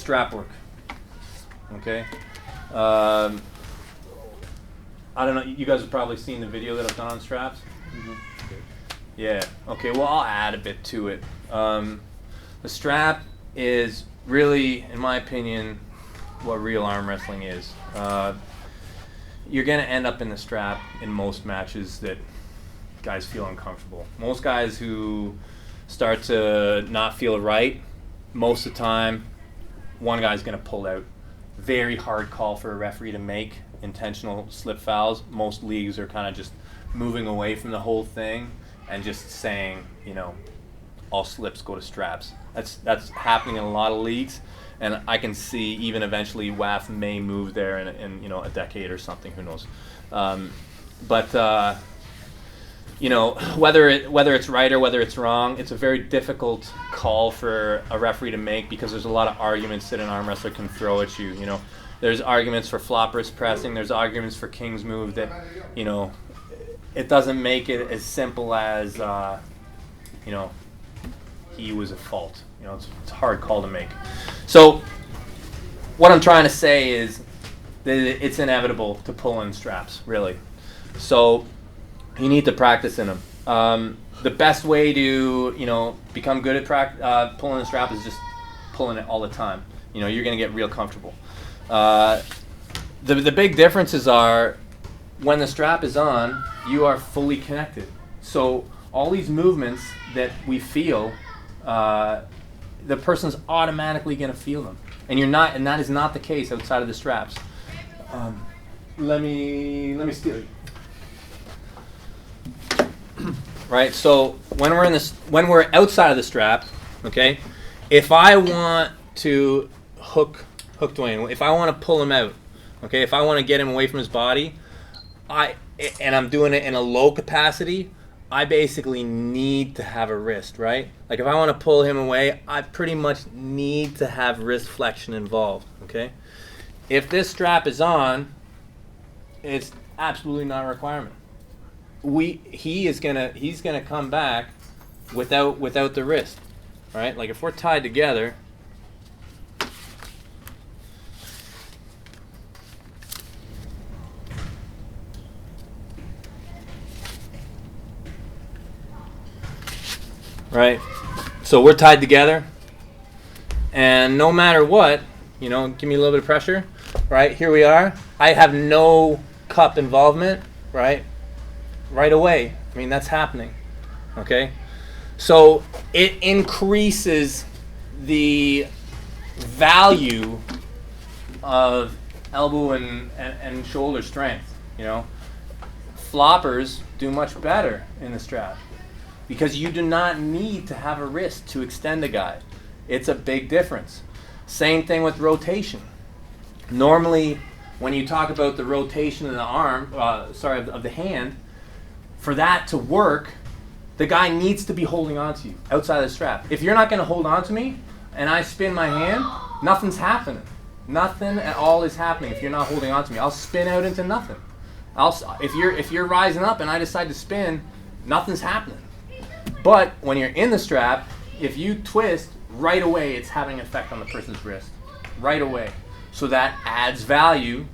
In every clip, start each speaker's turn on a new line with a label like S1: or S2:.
S1: strap work. Okay. I don't know. You guys have probably seen the video that I've done on straps.
S2: Mm-hmm.
S1: Yeah. Okay. Well, I'll add a bit to it. The strap is really, in my opinion, what real arm wrestling is. You're going to end up in the strap in most matches that guys feel uncomfortable. Most guys who start to not feel right, most of the time, one guy's going to pull out. Very hard call for a referee to make, intentional slip fouls. Most leagues are kind of just moving away from the whole thing and just saying, you know, all slips go to straps. That's happening in a lot of leagues, and I can see even eventually WAF may move there in you know, a decade or something. Who knows? You know, whether it's right or whether it's wrong, it's a very difficult call for a referee to make because there's a lot of arguments that an arm wrestler can throw at you. You know, there's arguments for floppers pressing. There's arguments for King's move that, you know, it doesn't make it as simple as, you know, he was at fault. You know, it's a hard call to make. So what I'm trying to say is that it's inevitable to pull in straps, really. So you need to practice in them. The best way to, you know, become good at pulling the strap is just pulling it all the time. You know, you're going to get real comfortable. The big differences are when the strap is on, you are fully connected. So all these movements that we feel, the person's automatically going to feel them, and you're not, and that is not the case outside of the straps. Let me steal it. Right. So when we're outside of the strap, okay. If I want to hook Dwayne, if I want to pull him out, okay, if I want to get him away from his body, and I'm doing it in a low capacity, I basically need to have a wrist, right? Like if I want to pull him away, I pretty much need to have wrist flexion involved, okay? If this strap is on, it's absolutely not a requirement. He's gonna come back without the wrist, right? Like if we're tied together, right? So we're tied together, and no matter what, you know, give me a little bit of pressure, right? Here we are. I have no cup involvement, right? Right away. I mean, that's happening, okay? So it increases the value of elbow and shoulder strength, you know? Floppers do much better in the strap because you do not need to have a wrist to extend a guy. It's a big difference. Same thing with rotation. Normally, when you talk about the rotation of the arm, of the hand, for that to work, the guy needs to be holding on to you outside of the strap. If you're not going to hold on to me and I spin my hand, nothing's happening. Nothing at all is happening if you're not holding on to me. I'll spin out into nothing. If you're rising up and I decide to spin, nothing's happening. But when you're in the strap, if you twist, right away it's having an effect on the person's wrist. Right away. So that adds value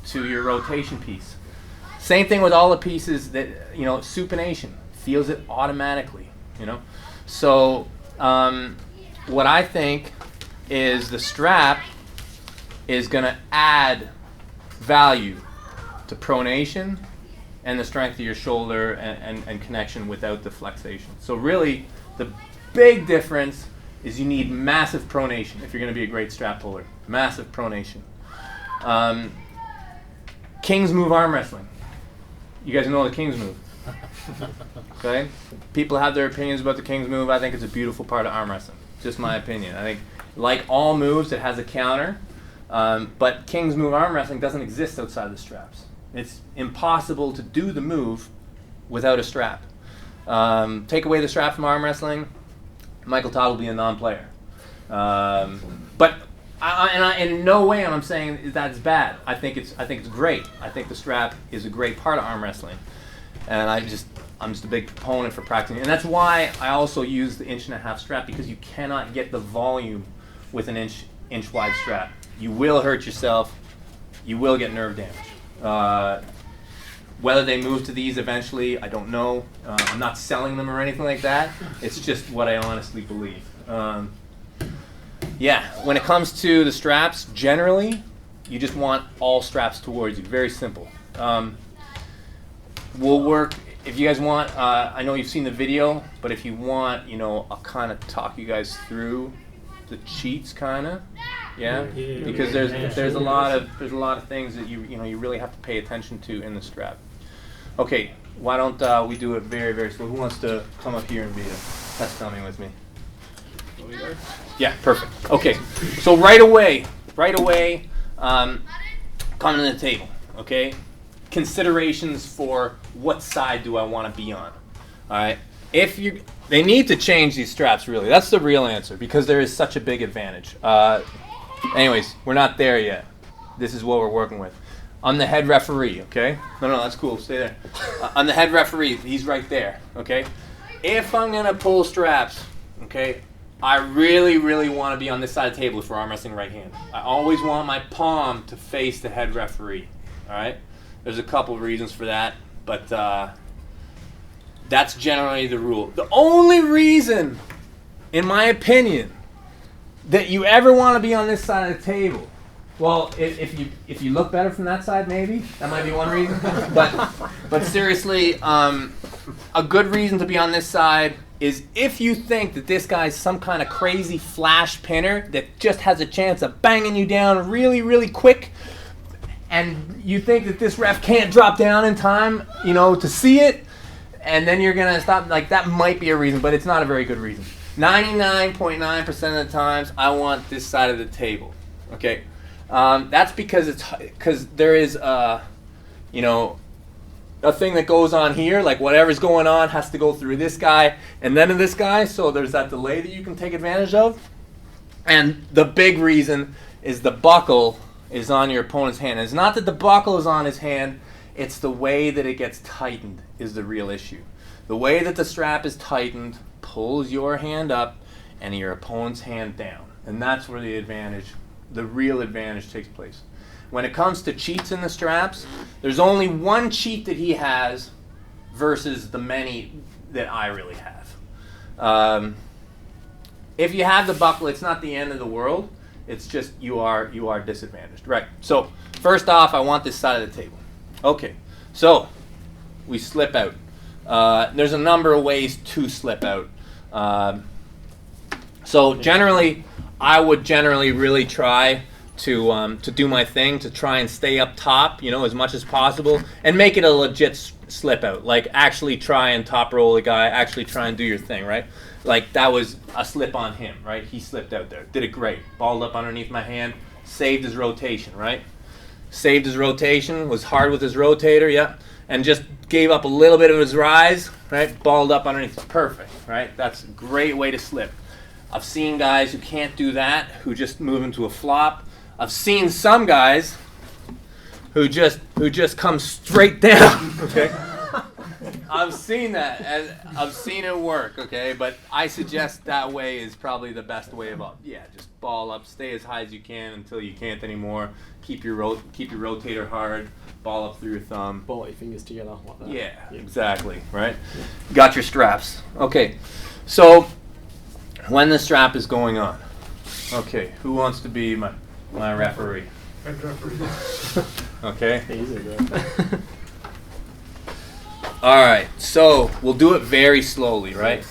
S1: to your rotation piece. Same thing with all the pieces that, you know, supination feels it automatically, you know. So what I think is the strap is going to add value to pronation and the strength of your shoulder and connection without the flexation. So really, the big difference is you need massive pronation if you're going to be a great strap puller. Massive pronation. King's move arm wrestling. You guys know the King's move. Okay? People have their opinions about the King's move. I think it's a beautiful part of arm wrestling. Just my opinion. I think, like all moves, it has a counter. But King's move arm wrestling doesn't exist outside the straps. It's impossible to do the move without a strap. Take away the strap from arm wrestling, Michael Todd will be a non-player. But in no way am I saying that's bad. I think it's great. I think the strap is a great part of arm wrestling, and I'm just a big proponent for practicing. And that's why I also use the 1.5-inch strap, because you cannot get the volume with an 1.5-inch inch wide strap. You will hurt yourself. You will get nerve damage. Whether they move to these eventually, I don't know. I'm not selling them or anything like that. It's just what I honestly believe. Yeah, when it comes to the straps, generally, you just want all straps towards you. Very simple. We'll work, if you guys want, I know you've seen the video, but if you want, I'll kind of talk you guys through the cheats, kind of. Yeah, because there's a lot of things that you really have to pay attention to in the strap. Okay, why don't we do it very, very slow? Who wants to come up here and be a test dummy with me? Yeah, perfect. Okay, so right away, come to the table. Okay, considerations for what side do I want to be on. All right, they need to change these straps. Really, that's the real answer because there is such a big advantage. Anyways, we're not there yet. This is what we're working with. I'm the head referee, okay? No, that's cool. Stay there. I'm the head referee. He's right there, okay? If I'm going to pull straps, okay, I really, really want to be on this side of the table for arm wrestling right hand. I always want my palm to face the head referee, all right? There's a couple reasons for that, but that's generally the rule. The only reason, in my opinion, that you ever want to be on this side of the table, well, if you look better from that side, maybe that might be one reason. But seriously, a good reason to be on this side is if you think that this guy's some kind of crazy flash pinner that just has a chance of banging you down really, really quick, and you think that this ref can't drop down in time, to see it, and then you're gonna stop. Like that might be a reason, but it's not a very good reason. 99.9% of the times, I want this side of the table. Okay, that's because there is a thing that goes on here. Like whatever's going on has to go through this guy and then to this guy. So there's that delay that you can take advantage of. And the big reason is the buckle is on your opponent's hand. And it's not that the buckle is on his hand. It's the way that it gets tightened is the real issue. The way that the strap is tightened pulls your hand up and your opponent's hand down. And that's where the real advantage takes place. When it comes to cheats in the straps, there's only one cheat that he has versus the many that I really have. If you have the buckle, it's not the end of the world. It's just you are disadvantaged. Right. So first off, I want this side of the table. Okay. So we slip out. There's a number of ways to slip out. So generally, I would really try to do my thing to try and stay up top, as much as possible, and make it a legit slip out. Like actually try and top roll the guy, actually try and do your thing, right? Like that was a slip on him, right? He slipped out there, did it great, balled up underneath my hand, saved his rotation, right? Saved his rotation, was hard with his rotator, yeah, and just gave up a little bit of his rise, right? Balled up underneath, perfect, right? That's a great way to slip. I've seen guys who can't do that, who just move into a flop. I've seen some guys who just come straight down. Okay, I've seen that, and I've seen it work. Okay, but I suggest that way is probably the best way of all. Yeah, just ball up, stay as high as you can until you can't anymore. Keep your rotator hard. Ball up through your thumb.
S2: Ball your fingers together like that.
S1: Yeah, exactly. Right. Got your straps. Okay, so when the strap is going on. Okay, who wants to be my referee? Okay.
S2: Easy, bro.
S1: All right, so we'll do it very slowly, right?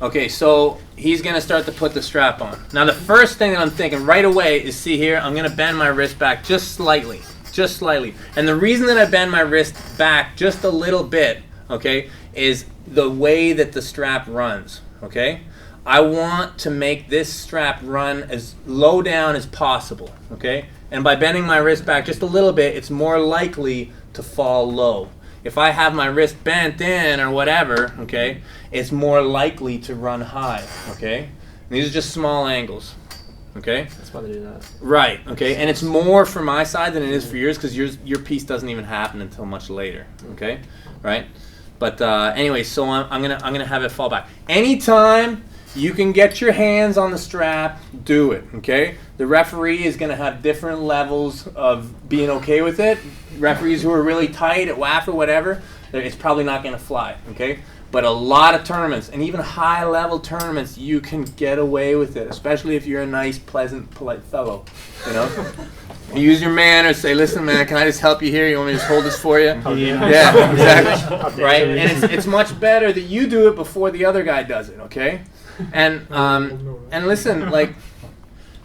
S1: Okay, so he's going to start to put the strap on. Now, the first thing that I'm thinking right away is, see here, I'm going to bend my wrist back just slightly. And the reason that I bend my wrist back just a little bit, okay, is the way that the strap runs, okay? I want to make this strap run as low down as possible, okay? And by bending my wrist back just a little bit, it's more likely to fall low. If I have my wrist bent in or whatever, okay, it's more likely to run high, okay? And these are just small angles, okay?
S2: That's why they do that.
S1: Right, okay? And it's more for my side than it is for yours because your piece doesn't even happen until much later, okay? Right? But anyway, so I'm gonna have it fall back. Anytime You can get your hands on the strap, do it, okay? The referee is going to have different levels of being okay with it. Referees who are really tight at WAF or whatever, it's probably not going to fly, okay? But a lot of tournaments, and even high-level tournaments, you can get away with it, especially if you're a nice, pleasant, polite fellow, you know? You use your manners, say, listen, man, can I just help you here? You want me to just hold this for you? Yeah, exactly. Right? And it's much better that you do it before the other guy does it, okay? And listen, like,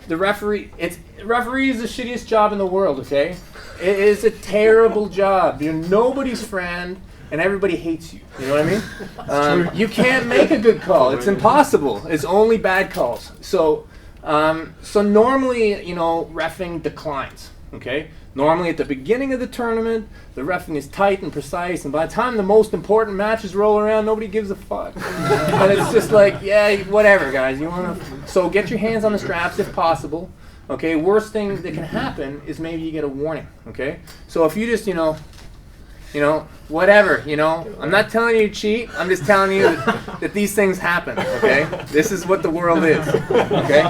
S1: the referee is the shittiest job in the world, okay? It is a terrible job. You're nobody's friend, and everybody hates you. You know what I mean? You can't make a good call. It's impossible. It's only bad calls. So normally, you know, reffing declines, okay? Normally at the beginning of the tournament, the reffing is tight and precise, and by the time the most important matches roll around, nobody gives a fuck. And it's just like, yeah, whatever, guys. So get your hands on the straps if possible, okay? Worst thing that can happen is maybe you get a warning, okay? So if you just, you know, whatever, you know. I'm not telling you to cheat. I'm just telling you that these things happen, okay? This is what the world is, okay?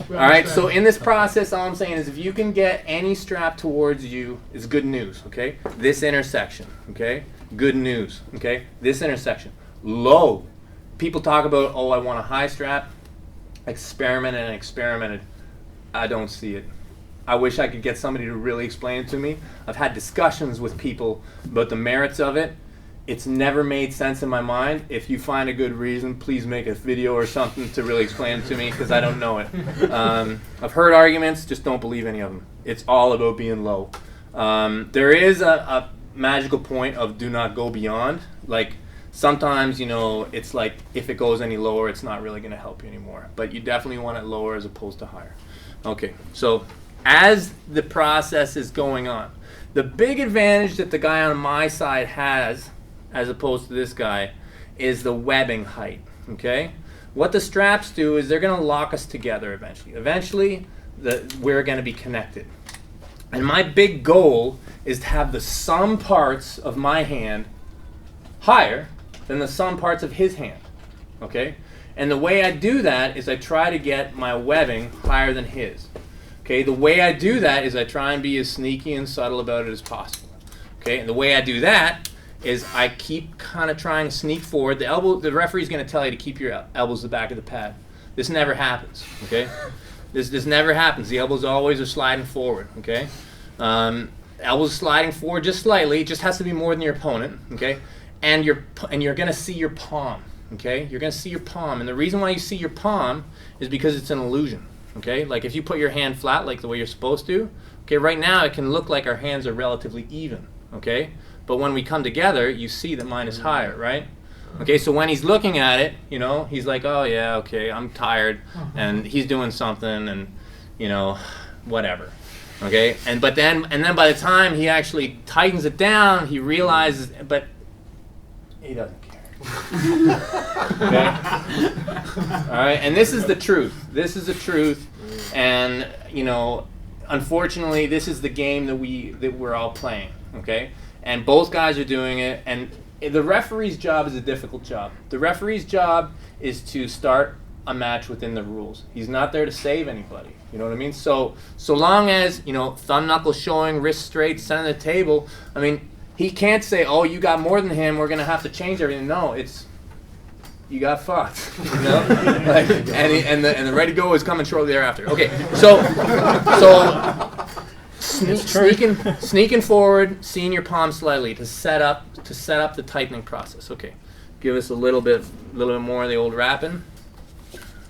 S1: All right, so in this process, all I'm saying is if you can get any strap towards you is good news, okay? This intersection, okay? Good news, okay? This intersection. Low. People talk about, oh, I want a high strap. Experimented. I don't see it. I wish I could get somebody to really explain it to me. I've had discussions with people about the merits of it. It's never made sense in my mind. If you find a good reason, please make a video or something to really explain it to me, because I don't know it. I've heard arguments, just don't believe any of them. It's all about being low. There is a magical point of do not go beyond. Like, sometimes, you know, it's like if it goes any lower, it's not really going to help you anymore. But you definitely want it lower as opposed to higher. Okay, so as the process is going on, the big advantage that the guy on my side has, as opposed to this guy, is the webbing height, okay? What the straps do is they're going to lock us together eventually. Eventually, we're going to be connected. And my big goal is to have the sum parts of my hand higher than the sum parts of his hand, okay? And the way I do that is I try to get my webbing higher than his. Okay, the way I do that is I try and be as sneaky and subtle about it as possible. Okay, and the way I do that is I keep kind of trying to sneak forward. The referee's going to tell you to keep your elbows to the back of the pad. This never happens. Okay, this never happens. The elbows always are sliding forward. Okay, elbows sliding forward just slightly. It just has to be more than your opponent. Okay, and you're going to see your palm. Okay, you're going to see your palm, and the reason why you see your palm is because it's an illusion. Okay, like if you put your hand flat like the way you're supposed to, okay, right now it can look like our hands are relatively even, okay? But when we come together, you see that mine is higher, right? Okay, so when he's looking at it, you know, he's like, oh yeah, okay, I'm tired, and he's doing something, and, you know, whatever. Okay, and then by the time he actually tightens it down, he realizes, but he doesn't care. Okay? All right, and this is the truth. This is the truth, and you know, unfortunately, this is the game that we're all playing. Okay, and both guys are doing it, and the referee's job is a difficult job. The referee's job is to start a match within the rules. He's not there to save anybody. You know what I mean? So long as, you know, thumb knuckles showing, wrist straight, center of the table. I mean, he can't say, oh, you got more than him, we're going to have to change everything. No, it's, you got fucked. You know? Like, and the ready to go is coming shortly thereafter. Okay, so sneaking forward, seeing your palm slightly to set up the tightening process. Okay, give us a little bit more of the old wrapping.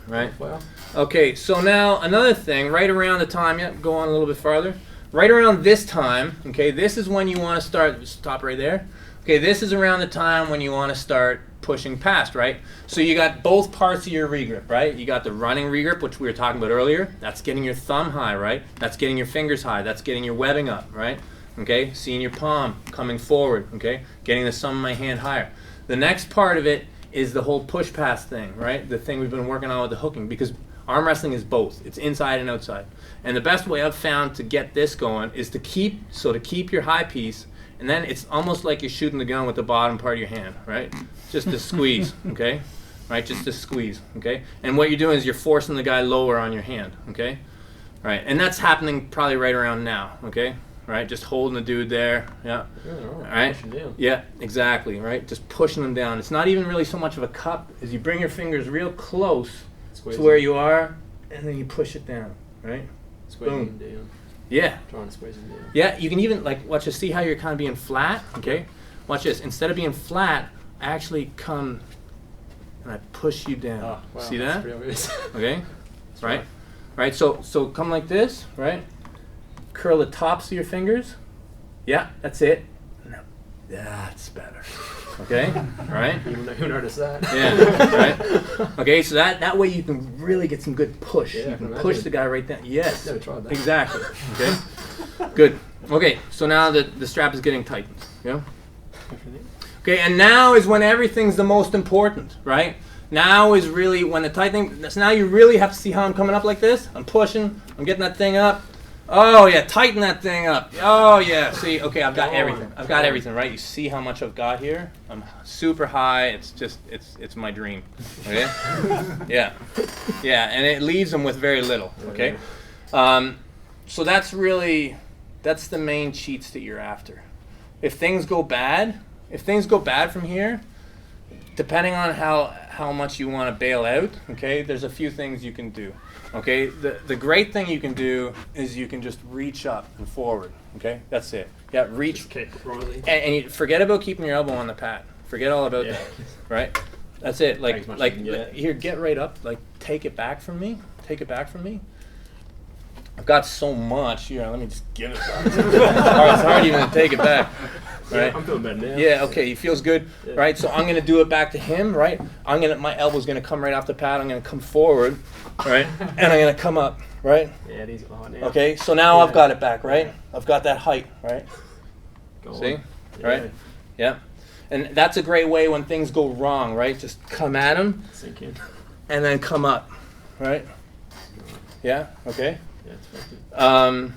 S1: Right?
S2: Well.
S1: Okay, so now another thing, right around the time, go on a little bit farther. Right around this time, okay, this is when you want to stop right there. Okay, this is around the time when you want to start pushing past, right? So you got both parts of your regrip, right? You got the running regrip, which we were talking about earlier. That's getting your thumb high, right? That's getting your fingers high. That's getting your webbing up, right? Okay, seeing your palm coming forward, okay? Getting the sum of my hand higher. The next part of it is the whole push past thing, right? The thing we've been working on with the hooking, because arm wrestling is both. It's inside and outside. And the best way I've found to get this going is to keep your high piece, and then it's almost like you're shooting the gun with the bottom part of your hand, right? Just to squeeze, okay? right? Just to squeeze, okay? And what you're doing is you're forcing the guy lower on your hand, okay? Right, and that's happening probably right around now, okay? Right, just holding the dude there, yeah. All right, yeah, exactly, right? Just pushing them down. It's not even really so much of a cup as you bring your fingers real close to where you are, and then you push it down, right?
S2: Squeezing down.
S1: Yeah.
S2: Trying to squeeze him down.
S1: Yeah, you can even, like, watch this, see how you're kind of being flat, okay? Watch this, instead of being flat, I actually come and I push you down.
S2: Oh, wow,
S1: see that?
S2: Pretty obvious.
S1: Okay, right? Right, so come like this, right? Curl the tops of your fingers. Yeah, that's it. No, that's better. Okay, all right?
S2: Who noticed that?
S1: Yeah, right? Okay, so that way you can really get some good push.
S2: Yeah,
S1: you can push the guy right down. Yes,
S2: never tried that.
S1: Exactly. Okay, good. Okay, so now the strap is getting tightened. Yeah. Okay, and now is when everything's the most important, right? Now is really when the tightening, so now you really have to see how I'm coming up like this. I'm pushing, I'm getting that thing up. Oh yeah, tighten that thing up. Oh yeah, see, okay, I've got everything. I've got everything, right? You see how much I've got here? I'm super high, it's just, it's my dream, okay? Yeah, yeah, and it leaves them with very little, okay? So that's the main cheats that you're after. If things go bad from here, depending on how much you want to bail out, okay, there's a few things you can do. Okay, the great thing you can do is you can just reach up and forward. Okay, that's it. Yeah, reach. And you forget about keeping your elbow on the pad. Forget all about that. Right? That's it. Like here, get right up. Like take it back from me. Take it back from me. I've got so much here. Let me just give it back. It's hard even to take it back. Right?
S2: I'm feeling better now.
S1: Yeah, okay, it feels good, right? So I'm going to do it back to him, right? My elbow's going to come right off the pad. I'm going to come forward, right? And I'm going to come up, right?
S2: Yeah, these are hard now.
S1: Okay, so now I've got it back, right? I've got that height, right? See? Right? Yeah. And that's a great way when things go wrong, right? Just come at him.
S2: Sink in.
S1: And then come up, right? Yeah, okay?
S2: Yeah, it's perfect.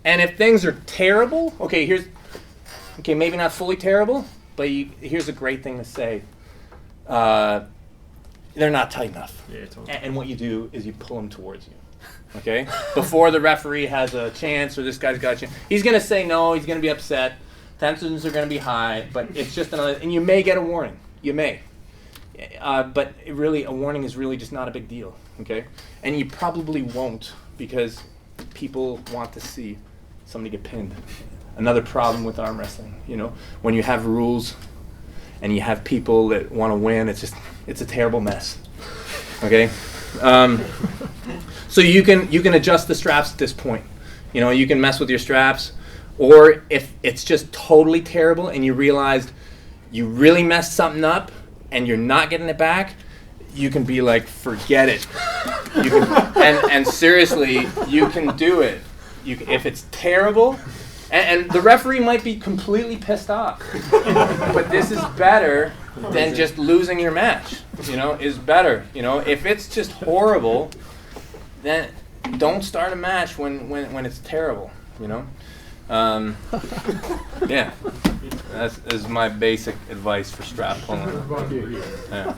S1: And if things are terrible, okay, maybe not fully terrible, but here's a great thing to say. They're not tight enough.
S2: Yeah, totally.
S1: And what you do is you pull them towards you. Okay? Before the referee has a chance or this guy's got a chance. He's going to say no, he's going to be upset. Tensions are going to be high, but it's just another, and you may get a warning. You may. But a warning is really just not a big deal. Okay? And you probably won't because people want to see somebody get pinned. Another problem with arm wrestling, when you have rules and you have people that want to win, it's a terrible mess. Okay, so you can adjust the straps at this point. You can mess with your straps, or if it's just totally terrible and you realized you really messed something up and you're not getting it back, you can be like, forget it. You can, and seriously, you can do it. If it's terrible. And the referee might be completely pissed off, but this is better than just losing your match. Is better. If it's just horrible, then don't start a match when it's terrible. Yeah, that's my basic advice for strap pulling. Yeah.